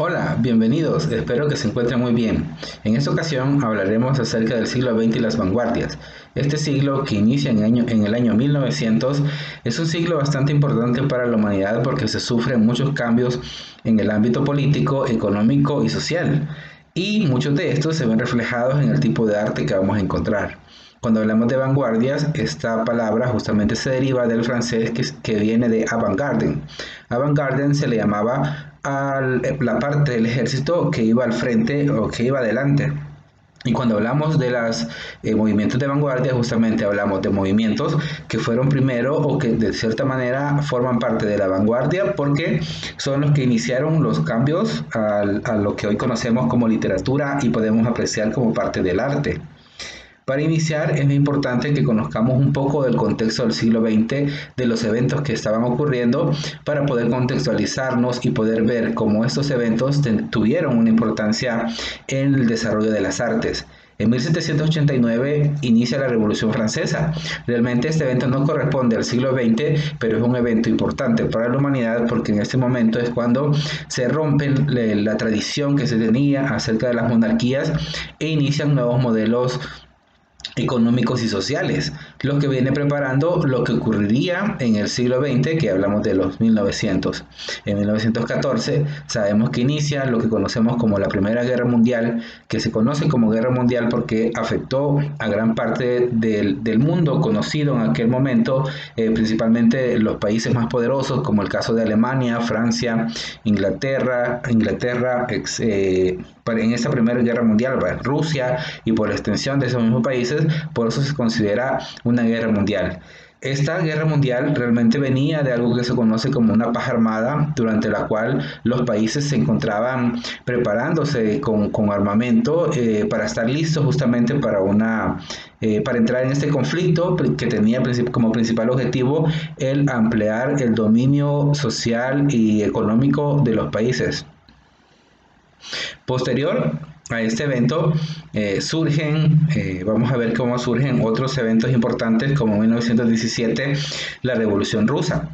Hola, bienvenidos, espero que se encuentren muy bien. En esta ocasión hablaremos acerca del siglo XX y las vanguardias. Este siglo, que inicia en el año 1900, es un siglo bastante importante para la humanidad porque se sufren muchos cambios en el ámbito político, económico y social. Y muchos de estos se ven reflejados en el tipo de arte que vamos a encontrar. Cuando hablamos de vanguardias, esta palabra justamente se deriva del francés que viene de avant-garde. Avant-garde se le llamaba a la parte del ejército que iba al frente o que iba adelante. Y cuando hablamos de los movimientos de vanguardia, justamente hablamos de movimientos que fueron primero o que de cierta manera forman parte de la vanguardia porque son los que iniciaron los cambios a lo que hoy conocemos como literatura y podemos apreciar como parte del arte. Para iniciar, es importante que conozcamos un poco del contexto del siglo XX, de los eventos que estaban ocurriendo, para poder contextualizarnos y poder ver cómo estos eventos tuvieron una importancia en el desarrollo de las artes. En 1789 inicia la Revolución Francesa. Realmente este evento no corresponde al siglo XX, pero es un evento importante para la humanidad porque en este momento es cuando se rompe la tradición que se tenía acerca de las monarquías e inician nuevos modelos económicos y sociales, lo que viene preparando lo que ocurriría en el siglo XX, que hablamos de los 1900. En 1914 sabemos que inicia lo que conocemos como la Primera Guerra Mundial, que se conoce como Guerra Mundial porque afectó a gran parte del mundo conocido en aquel momento, principalmente los países más poderosos, como el caso de Alemania, Francia, Inglaterra, en esta Primera Guerra Mundial, Rusia y por extensión de esos mismos países, por eso se considera una guerra mundial. Esta guerra mundial realmente venía de algo que se conoce como una paja armada, durante la cual los países se encontraban preparándose con armamento para estar listos justamente para entrar en este conflicto que tenía como principal objetivo el ampliar el dominio social y económico de los países. Posterior a este evento vamos a ver cómo surgen otros eventos importantes como en 1917 la Revolución Rusa.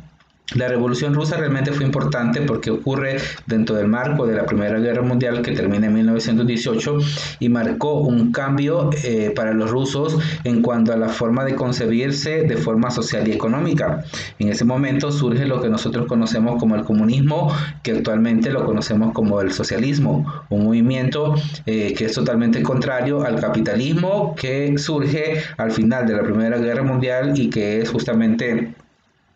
La Revolución Rusa realmente fue importante porque ocurre dentro del marco de la Primera Guerra Mundial que termina en 1918 y marcó un cambio para los rusos en cuanto a la forma de concebirse de forma social y económica. En ese momento surge lo que nosotros conocemos como el comunismo, que actualmente lo conocemos como el socialismo, un movimiento que es totalmente contrario al capitalismo que surge al final de la Primera Guerra Mundial y que es justamente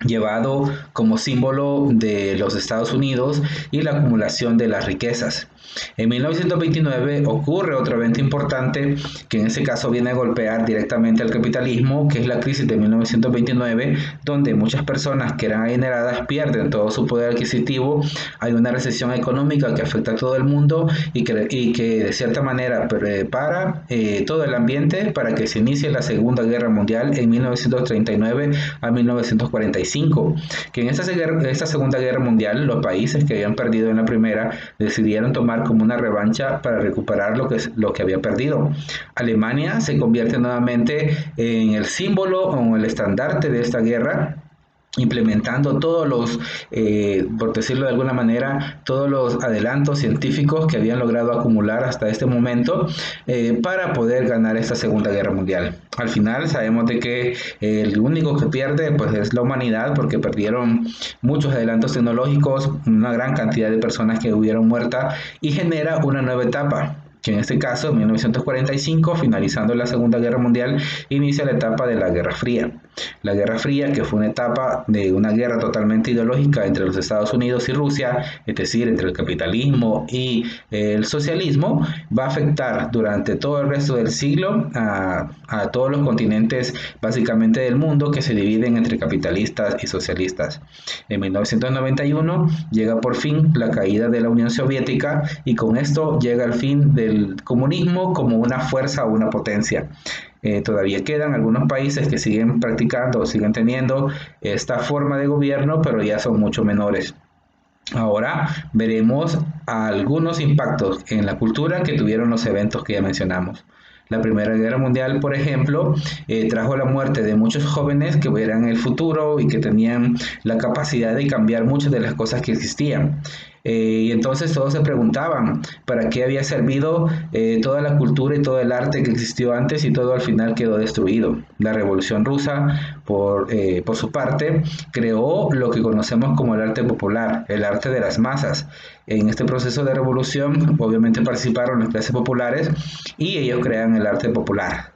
llevado como símbolo de los Estados Unidos y la acumulación de las riquezas. En 1929 ocurre otro evento importante que en este caso viene a golpear directamente al capitalismo, que es la crisis de 1929, donde muchas personas que eran adineradas pierden todo su poder adquisitivo, hay una recesión económica que afecta a todo el mundo y que de cierta manera prepara todo el ambiente para que se inicie la Segunda Guerra Mundial en 1939 a 1945, que en esta Segunda Guerra Mundial los países que habían perdido en la primera decidieron tomar como una revancha para recuperar lo que había perdido. Alemania se convierte nuevamente en el símbolo o el estandarte de esta guerra, implementando por decirlo de alguna manera, todos los adelantos científicos que habían logrado acumular hasta este momento para poder ganar esta Segunda Guerra Mundial. Al final sabemos de que el único que pierde pues es la humanidad porque perdieron muchos adelantos tecnológicos, una gran cantidad de personas que hubieron muertas y genera una nueva etapa que en este caso, en 1945, finalizando la Segunda Guerra Mundial, inicia la etapa de la Guerra Fría. La Guerra Fría, que fue una etapa de una guerra totalmente ideológica entre los Estados Unidos y Rusia, es decir, entre el capitalismo y el socialismo, va a afectar durante todo el resto del siglo a todos los continentes básicamente del mundo que se dividen entre capitalistas y socialistas. En 1991 llega por fin la caída de la Unión Soviética y con esto llega el fin del comunismo como una fuerza o una potencia. Todavía quedan algunos países que siguen practicando o siguen teniendo esta forma de gobierno, pero ya son mucho menores. Ahora veremos algunos impactos en la cultura que tuvieron los eventos que ya mencionamos. La Primera Guerra Mundial, por ejemplo, trajo la muerte de muchos jóvenes que eran el futuro y que tenían la capacidad de cambiar muchas de las cosas que existían. Y entonces todos se preguntaban para qué había servido toda la cultura y todo el arte que existió antes y todo al final quedó destruido. La Revolución Rusa, por su parte, creó lo que conocemos como el arte popular, el arte de las masas. En este proceso de revolución obviamente participaron las clases populares y ellos crean el arte popular.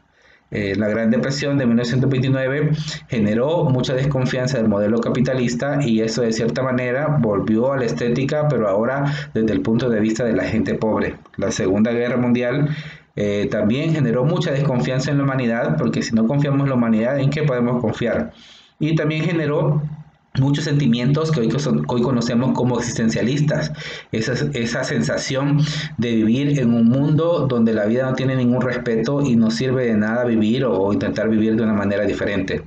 La Gran Depresión de 1929 generó mucha desconfianza del modelo capitalista y eso de cierta manera volvió a la estética, pero ahora desde el punto de vista de la gente pobre. La Segunda Guerra Mundial también generó mucha desconfianza en la humanidad, porque si no confiamos en la humanidad, ¿en qué podemos confiar? Y también generó muchos sentimientos que hoy conocemos como existencialistas, esa sensación de vivir en un mundo donde la vida no tiene ningún respeto y no sirve de nada vivir o intentar vivir de una manera diferente.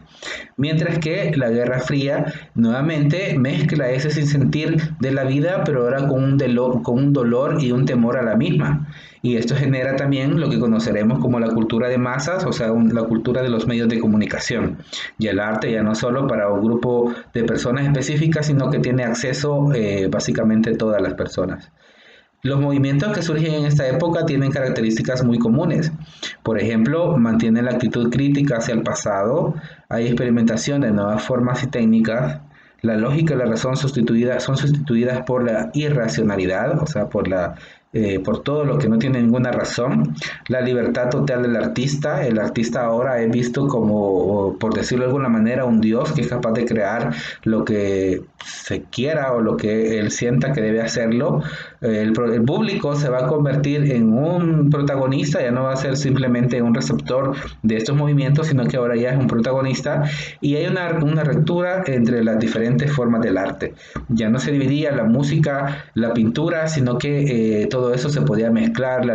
Mientras que la Guerra Fría nuevamente mezcla ese sinsentir de la vida, pero ahora con un dolor y un temor a la misma. Y esto genera también lo que conoceremos como la cultura de masas, o sea, la cultura de los medios de comunicación. Y el arte ya no solo para un grupo de personas específicas, sino que tiene acceso básicamente todas las personas. Los movimientos que surgen en esta época tienen características muy comunes. Por ejemplo, mantienen la actitud crítica hacia el pasado, hay experimentación de nuevas formas y técnicas, la lógica y la razón son sustituidas por la irracionalidad, o sea, por todo lo que no tiene ninguna razón, la libertad total del artista. El artista ahora es visto como, por decirlo de alguna manera, un dios que es capaz de crear lo que se quiera o lo que él sienta que debe hacerlo. El público se va a convertir en un protagonista, ya no va a ser simplemente un receptor de estos movimientos, sino que ahora ya es un protagonista y hay una ruptura entre las diferentes formas del arte. Ya no se dividía la música, la pintura, sino que todo eso se podía mezclar, la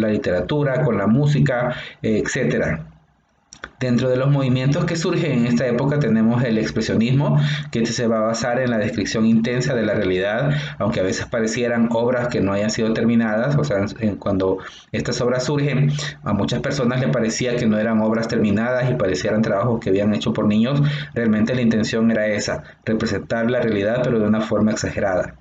literatura con la música, etcétera. Dentro de los movimientos que surgen en esta época tenemos el expresionismo, que se va a basar en la descripción intensa de la realidad, aunque a veces parecieran obras que no hayan sido terminadas, o sea, cuando estas obras surgen, a muchas personas les parecía que no eran obras terminadas y parecieran trabajos que habían hecho por niños. Realmente la intención era esa, representar la realidad pero de una forma exagerada.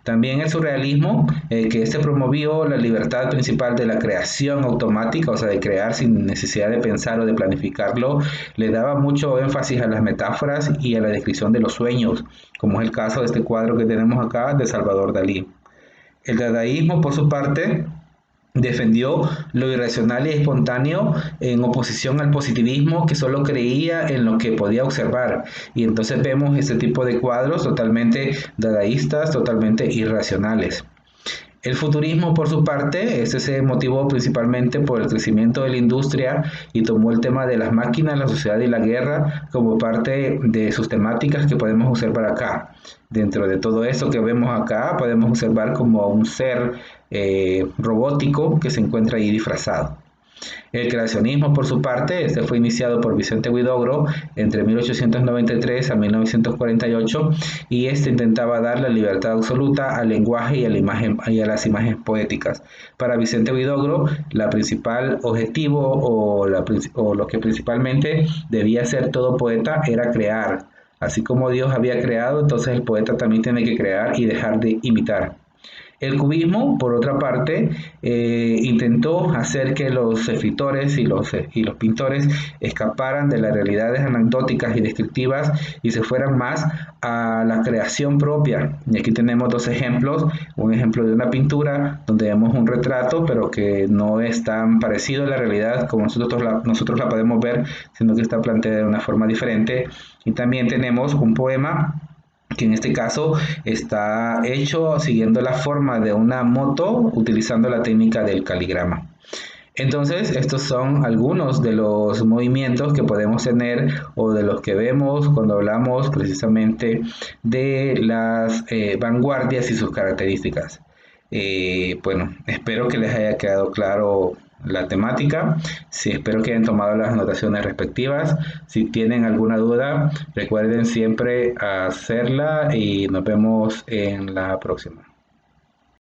También el surrealismo, que este promovió la libertad principal de la creación automática, o sea, de crear sin necesidad de pensar o de planificarlo, le daba mucho énfasis a las metáforas y a la descripción de los sueños, como es el caso de este cuadro que tenemos acá de Salvador Dalí. El dadaísmo, por su parte, defendió lo irracional y espontáneo en oposición al positivismo que solo creía en lo que podía observar. Y entonces vemos este tipo de cuadros totalmente dadaístas, totalmente irracionales. El futurismo, por su parte, este se motivó principalmente por el crecimiento de la industria y tomó el tema de las máquinas, la sociedad y la guerra como parte de sus temáticas que podemos observar acá. Dentro de todo eso que vemos acá, podemos observar como un ser robótico que se encuentra ahí disfrazado. El creacionismo, por su parte, este fue iniciado por Vicente Huidobro entre 1893 a 1948 y este intentaba dar la libertad absoluta al lenguaje y a las imágenes poéticas. Para Vicente Huidobro, la principal objetivo o lo que principalmente debía hacer todo poeta era crear. Así como Dios había creado, entonces el poeta también tiene que crear y dejar de imitar. El cubismo, por otra parte, intentó hacer que los escritores y los pintores escaparan de las realidades anecdóticas y descriptivas y se fueran más a la creación propia. Y aquí tenemos dos ejemplos, un ejemplo de una pintura donde vemos un retrato, pero que no es tan parecido a la realidad como nosotros la podemos ver, sino que está planteada de una forma diferente. Y también tenemos un poema que en este caso está hecho siguiendo la forma de una moto utilizando la técnica del caligrama. Entonces, estos son algunos de los movimientos que podemos tener o de los que vemos cuando hablamos precisamente de las vanguardias y sus características. Bueno, espero que les haya quedado claro la temática. Sí, espero que hayan tomado las anotaciones respectivas. Si tienen alguna duda, recuerden siempre hacerla y nos vemos en la próxima.